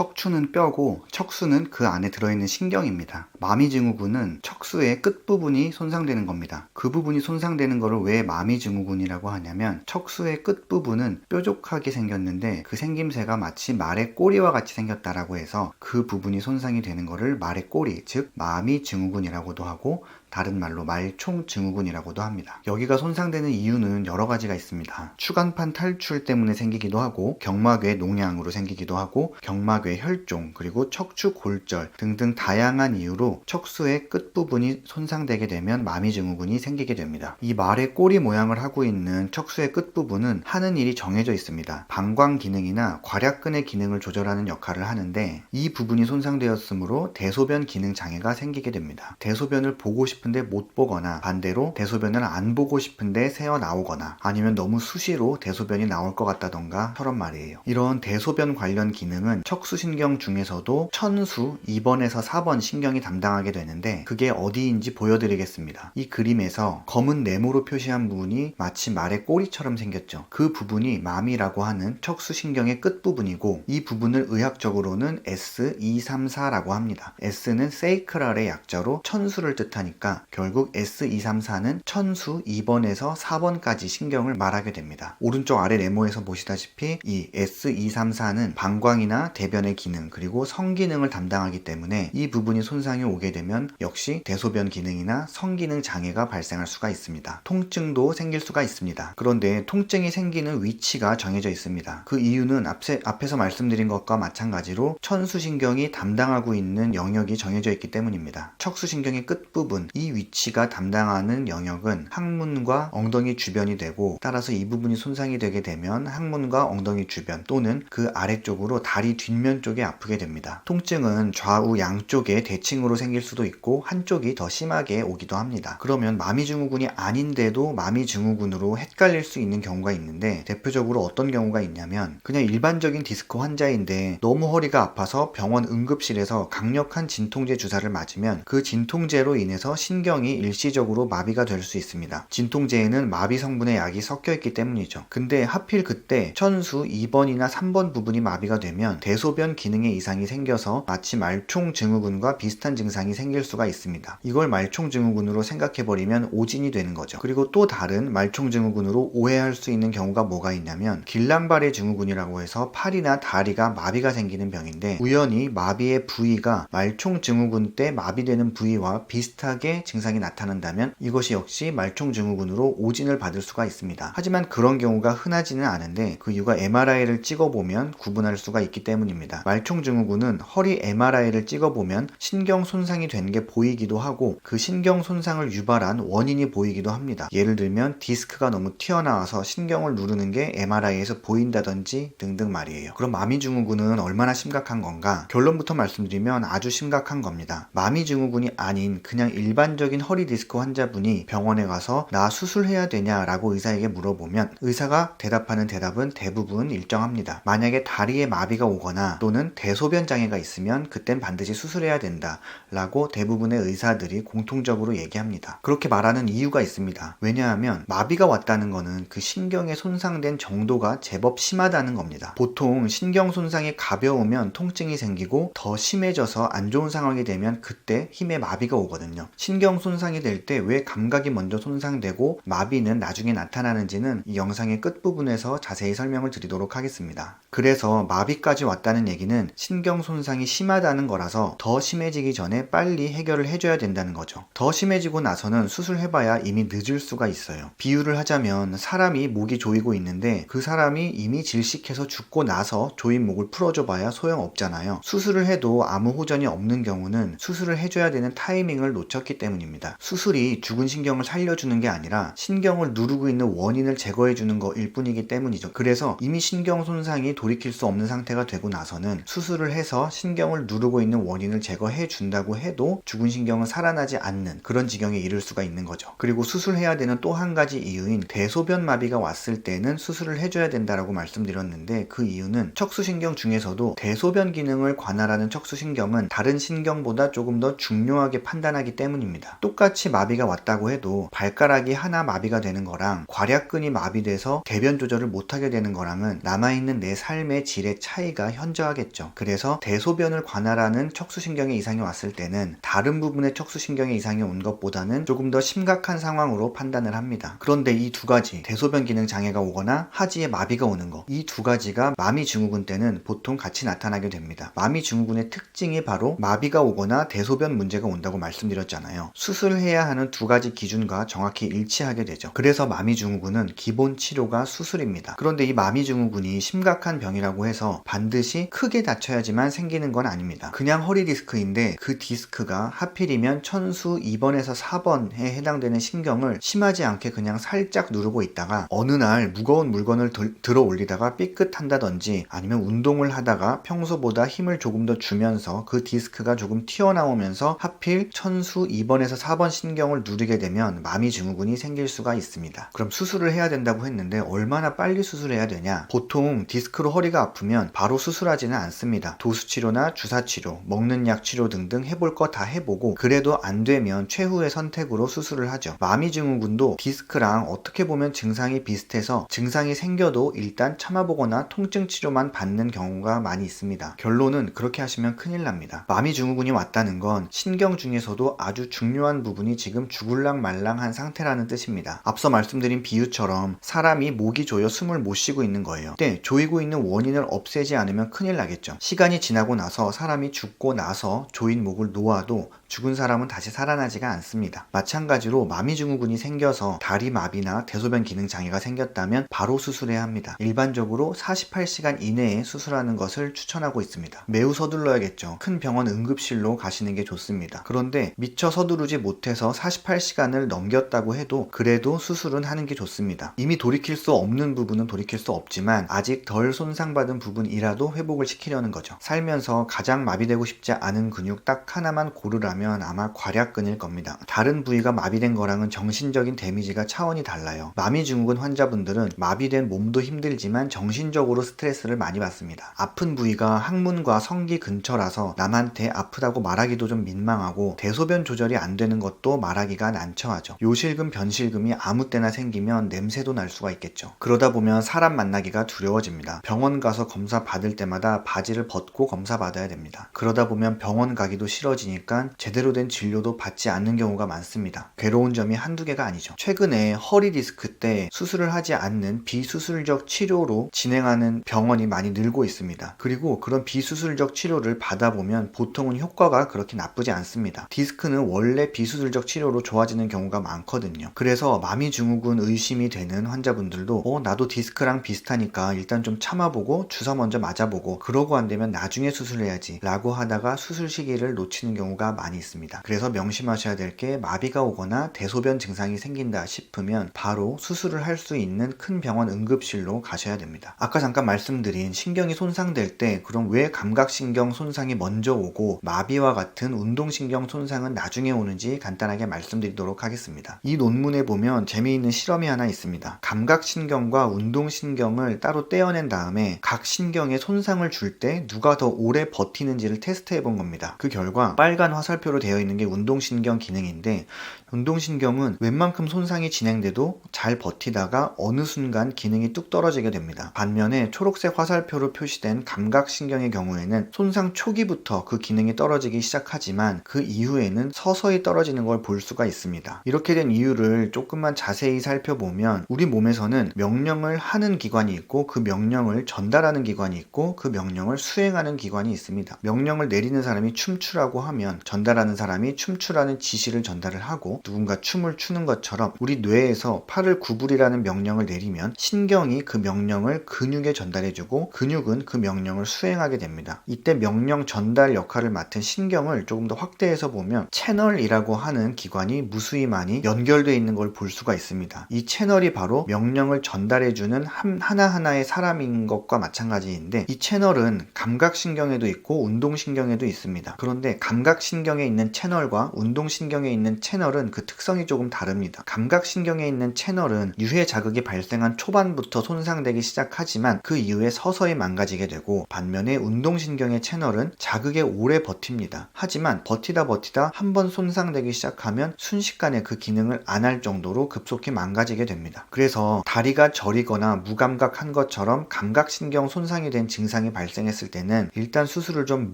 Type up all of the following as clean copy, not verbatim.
척추는 뼈고 척수는 그 안에 들어있는 신경입니다. 마미증후군은 척수의 끝부분이 손상되는 겁니다. 그 부분이 손상되는 것을 왜 마미증후군이라고 하냐면 척수의 끝부분은 뾰족하게 생겼는데 그 생김새가 마치 말의 꼬리와 같이 생겼다라고 해서 그 부분이 손상이 되는 것을 말의 꼬리, 즉 마미증후군이라고도 하고 다른 말로 말총증후군이라고도 합니다. 여기가 손상되는 이유는 여러 가지가 있습니다. 추간판 탈출 때문에 생기기도 하고 경막외 농양으로 생기기도 하고 경막외 혈종 그리고 척추 골절 등등 다양한 이유로 척수의 끝부분이 손상되게 되면 마미증후군이 생기게 됩니다. 이 말의 꼬리 모양을 하고 있는 척수의 끝부분은 하는 일이 정해져 있습니다. 방광 기능이나 괄약근의 기능을 조절하는 역할을 하는데 이 부분이 손상되었으므로 대소변 기능 장애가 생기게 됩니다. 대소변을 보고 싶은데 못 보거나 반대로 대소변을 안 보고 싶은데 새어 나오거나 아니면 너무 수시로 대소변이 나올 것 같다던가 처럼 말이에요. 이런 대소변 관련 기능은 척수신경 중에서도 천수 2번에서 4번 신경이 담당하게 되는데 그게 어디인지 보여드리겠습니다. 이 그림에서 검은 네모로 표시한 부분이 마치 말의 꼬리처럼 생겼죠. 그 부분이 마미라고 하는 척수신경의 끝부분이고 이 부분을 의학적으로는 S234라고 합니다. S는 세이크랄의 약자로 천수를 뜻하니까 결국 S234는 천수 2번에서 4번까지 신경을 말하게 됩니다. 오른쪽 아래 네모에서 보시다시피 이 S234는 방광이나 대변의 기능 그리고 성기능을 담당하기 때문에 이 부분이 손상이 오게 되면 역시 대소변 기능이나 성기능 장애가 발생할 수가 있습니다. 통증도 생길 수가 있습니다. 그런데 통증이 생기는 위치가 정해져 있습니다. 그 이유는 앞에서 말씀드린 것과 마찬가지로 천수신경이 담당하고 있는 영역이 정해져 있기 때문입니다. 척수신경의 끝부분 이 위치가 담당하는 영역은 항문과 엉덩이 주변이 되고 따라서 이 부분이 손상이 되게 되면 항문과 엉덩이 주변 또는 그 아래쪽으로 다리 뒷면 쪽에 아프게 됩니다. 통증은 좌우 양쪽에 대칭으로 생길 수도 있고 한쪽이 더 심하게 오기도 합니다. 그러면 마미증후군이 아닌데도 마미증후군으로 헷갈릴 수 있는 경우가 있는데 대표적으로 어떤 경우가 있냐면 그냥 일반적인 디스크 환자인데 너무 허리가 아파서 병원 응급실에서 강력한 진통제 주사를 맞으면 그 진통제로 인해서 신경이 일시적으로 마비가 될 수 있습니다. 진통제에는 마비 성분의 약이 섞여 있기 때문이죠. 근데 하필 그때 천수 2번이나 3번 부분이 마비가 되면 대소변 기능에 이상이 생겨서 마치 말총증후군과 비슷한 증상이 생길 수가 있습니다. 이걸 말총증후군으로 생각해버리면 오진이 되는 거죠. 그리고 또 다른 말총증후군으로 오해할 수 있는 경우가 뭐가 있냐면 길란바레 증후군이라고 해서 팔이나 다리가 마비가 생기는 병인데 우연히 마비의 부위가 말총증후군 때 마비되는 부위와 비슷하게 증상이 나타난다면 이것이 역시 말총증후군으로 오진을 받을 수가 있습니다. 하지만 그런 경우가 흔하지는 않은데 그 이유가 MRI를 찍어보면 구분할 수가 있기 때문입니다. 말총증후군은 허리 MRI를 찍어보면 신경 손상이 된 게 보이기도 하고 그 신경 손상을 유발한 원인이 보이기도 합니다. 예를 들면 디스크가 너무 튀어나와서 신경을 누르는 게 MRI에서 보인다든지 등등 말이에요. 그럼 마미증후군은 얼마나 심각한 건가? 결론부터 말씀드리면 아주 심각한 겁니다. 마미증후군이 아닌 그냥 일반적인 허리 디스크 환자분이 병원에 가서 나 수술해야 되냐라고 의사에게 물어보면 의사가 대답하는 대답은 대부분 일정합니다. 만약에 다리에 마비가 오거나 또는 대소변 장애가 있으면 그땐 반드시 수술해야 된다 라고 대부분의 의사들이 공통적으로 얘기합니다. 그렇게 말하는 이유가 있습니다. 왜냐하면 마비가 왔다는 거는 그 신경에 손상된 정도가 제법 심하다는 겁니다. 보통 신경 손상이 가벼우면 통증이 생기고 더 심해져서 안 좋은 상황이 되면 그때 힘의 마비가 오거든요. 신경 손상이 될 때 왜 감각이 먼저 손상되고 마비는 나중에 나타나는지는 이 영상의 끝부분에서 자세히 설명을 드리도록 하겠습니다. 그래서 마비까지 왔다는 얘기는 신경 손상이 심하다는 거라서 더 심해지기 전에 빨리 해결을 해줘야 된다는 거죠. 더 심해지고 나서는 수술해봐야 이미 늦을 수가 있어요. 비유를 하자면 사람이 목이 조이고 있는데 그 사람이 이미 질식해서 죽고 나서 조인 목을 풀어줘봐야 소용없잖아요. 수술을 해도 아무 호전이 없는 경우는 수술을 해줘야 되는 타이밍을 놓쳤기 때문입니다. 수술이 죽은 신경을 살려주는 게 아니라 신경을 누르고 있는 원인을 제거해주는 거일 뿐이기 때문이죠. 그래서 이미 신경 손상이 돌이킬 수 없는 상태가 되고 나서는 수술을 해서 신경을 누르고 있는 원인을 제거해 준다고 해도 죽은 신경은 살아나지 않는 그런 지경에 이를 수가 있는 거죠. 그리고 수술해야 되는 또 한 가지 이유인 대소변 마비가 왔을 때는 수술을 해줘야 된다라고 말씀드렸는데 그 이유는 척수신경 중에서도 대소변 기능을 관할하는 척수신경은 다른 신경보다 조금 더 중요하게 판단하기 때문입니다. 신경입니다. 똑같이 마비가 왔다고 해도 발가락이 하나 마비가 되는 거랑 괄약근이 마비돼서 대변 조절을 못하게 되는 거랑은 남아있는 내 삶의 질의 차이가 현저하겠죠. 그래서 대소변을 관할하는 척수신경에 이상이 왔을 때는 다른 부분의 척수신경에 이상이 온 것보다는 조금 더 심각한 상황으로 판단을 합니다. 그런데 이 두 가지, 대소변 기능 장애가 오거나 하지에 마비가 오는 거, 이 두 가지가 마미증후군 때는 보통 같이 나타나게 됩니다. 마미증후군의 특징이 바로 마비가 오거나 대소변 문제가 온다고 말씀드렸잖아요. 수술해야 하는 두 가지 기준과 정확히 일치하게 되죠. 그래서 마미증후군은 기본 치료가 수술입니다. 그런데 이 마미증후군이 심각한 병이라고 해서 반드시 크게 다쳐야지만 생기는 건 아닙니다. 그냥 허리 디스크인데 그 디스크가 하필이면 천수 2번에서 4번에 해당되는 신경을 심하지 않게 그냥 살짝 누르고 있다가 어느 날 무거운 물건을 들어 올리다가 삐끗한다든지 아니면 운동을 하다가 평소보다 힘을 조금 더 주면서 그 디스크가 조금 튀어나오면서 하필 천수 2번에서 4번 신경을 누르게 되면 마미증후군이 생길 수가 있습니다. 그럼 수술을 해야 된다고 했는데 얼마나 빨리 수술해야 되냐? 보통 디스크로 허리가 아프면 바로 수술하지는 않습니다. 도수치료나 주사치료, 먹는 약 치료 등등 해볼 거 다 해보고 그래도 안 되면 최후의 선택으로 수술을 하죠. 마미증후군도 디스크랑 어떻게 보면 증상이 비슷해서 증상이 생겨도 일단 참아보거나 통증 치료만 받는 경우가 많이 있습니다. 결론은 그렇게 하시면 큰일 납니다. 마미증후군이 왔다는 건 신경 중에서도 아주 중요한 부분이 지금 죽을랑말랑한 상태라는 뜻입니다. 앞서 말씀드린 비유처럼 사람이 목이 조여 숨을 못 쉬고 있는 거예요. 근데 조이고 있는 원인을 없애지 않으면 큰일 나겠죠. 시간이 지나고 나서 사람이 죽고 나서 조인 목을 놓아도 죽은 사람은 다시 살아나지가 않습니다. 마찬가지로 마미증후군이 생겨서 다리 마비나 대소변 기능 장애가 생겼다면 바로 수술해야 합니다. 일반적으로 48시간 이내에 수술하는 것을 추천하고 있습니다. 매우 서둘러야겠죠. 큰 병원 응급실로 가시는 게 좋습니다. 그런데 미처 서두르지 못해서 48시간을 넘겼다고 해도 그래도 수술은 하는 게 좋습니다. 이미 돌이킬 수 없는 부분은 돌이킬 수 없지만 아직 덜 손상받은 부분이라도 회복을 시키려는 거죠. 살면서 가장 마비되고 싶지 않은 근육 딱 하나만 고르라면 아마 괄약근일 겁니다. 다른 부위가 마비된 거랑은 정신적인 데미지가 차원이 달라요. 마미증후군 환자분들은 마비된 몸도 힘들지만 정신적으로 스트레스를 많이 받습니다. 아픈 부위가 항문과 성기 근처라서 남한테 아프다고 말하기도 좀 민망하고 대소변 조절이 안 되는 것도 말하기가 난처하죠. 요실금, 변실금이 아무 때나 생기면 냄새도 날 수가 있겠죠. 그러다 보면 사람 만나기가 두려워집니다. 병원 가서 검사 받을 때마다 바지를 벗고 검사 받아야 됩니다. 그러다 보면 병원 가기도 싫어지니까 제대로 된 진료도 받지 않는 경우가 많습니다. 괴로운 점이 한두 개가 아니죠. 최근에 허리 디스크 때 수술을 하지 않는 비수술적 치료로 진행하는 병원이 많이 늘고 있습니다. 그리고 그런 비수술적 치료를 받아보면 보통은 효과가 그렇게 나쁘지 않습니다. 디스크는 원래 비수술적 치료로 좋아지는 경우가 많거든요. 그래서 마미증후군 의심이 되는 환자분들도 나도 디스크랑 비슷하니까 일단 좀 참아보고 주사 먼저 맞아보고 그러고 안 되면 나중에 수술해야지 라고 하다가 수술 시기를 놓치는 경우가 많이 있습니다. 그래서 명심하셔야 될 게 마비가 오거나 대소변 증상이 생긴다 싶으면 바로 수술을 할 수 있는 큰 병원 응급실로 가셔야 됩니다. 아까 잠깐 말씀드린 신경이 손상될 때 그럼 왜 감각신경 손상이 먼저 오고 마비와 같은 운동신경 손상은 나중에 오는지 간단하게 말씀드리도록 하겠습니다. 이 논문에 보면 재미있는 실험이 하나 있습니다. 감각신경과 운동신경을 따로 떼어낸 다음에 각 신경에 손상을 줄 때 누가 더 오래 버티는지를 테스트해 본 겁니다. 그 결과 빨간 화살표로 되어 있는 게 운동신경 기능인데 운동신경은 웬만큼 손상이 진행돼도 잘 버티다가 어느 순간 기능이 뚝 떨어지게 됩니다. 반면에 초록색 화살표로 표시된 감각신경의 경우에는 손상 초기부터 그 기능이 떨어지기 시작하지만 그 이후에는 서서히 떨어지는 걸 볼 수가 있습니다. 이렇게 된 이유를 조금만 자세히 살펴보면 우리 몸에서는 명령을 하는 기관이 있고 그 명령을 전달하는 기관이 있고 그 명령을 수행하는 기관이 있습니다. 명령을 내리는 사람이 춤추라고 하면 전달하는 사람이 춤추라는 지시를 전달을 하고 누군가 춤을 추는 것처럼 우리 뇌에서 팔을 구부리라는 명령을 내리면 신경이 그 명령을 근육에 전달해주고 근육은 그 명령을 수행하게 됩니다. 이때 명령 전달 역할을 맡은 신경을 조금 더 확대해서 보면 채널이라고 하는 기관이 무수히 많이 연결되어 있는 걸 볼 수가 있습니다. 이 채널이 바로 명령을 전달해주는 하나하나의 사람인 것과 마찬가지인데 이 채널은 감각신경에도 있고 운동신경에도 있습니다. 그런데 감각신경의 감각신경에 있는 채널과 운동신경에 있는 채널은 그 특성이 조금 다릅니다. 감각신경에 있는 채널은 유해 자극이 발생한 초반부터 손상되기 시작하지만 그 이후에 서서히 망가지게 되고, 반면에 운동신경의 채널은 자극에 오래 버팁니다. 하지만 버티다 한번 손상되기 시작하면 순식간에 그 기능을 안 할 정도로 급속히 망가지게 됩니다. 그래서 다리가 저리거나 무감각한 것처럼 감각신경 손상이 된 증상이 발생했을 때는 일단 수술을 좀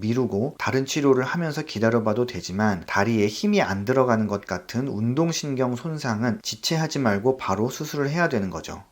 미루고 다른 치료를 하면서 기다려봐도 되지만, 다리에 힘이 안 들어가는 것 같은 운동신경 손상은 지체하지 말고 바로 수술을 해야 되는 거죠.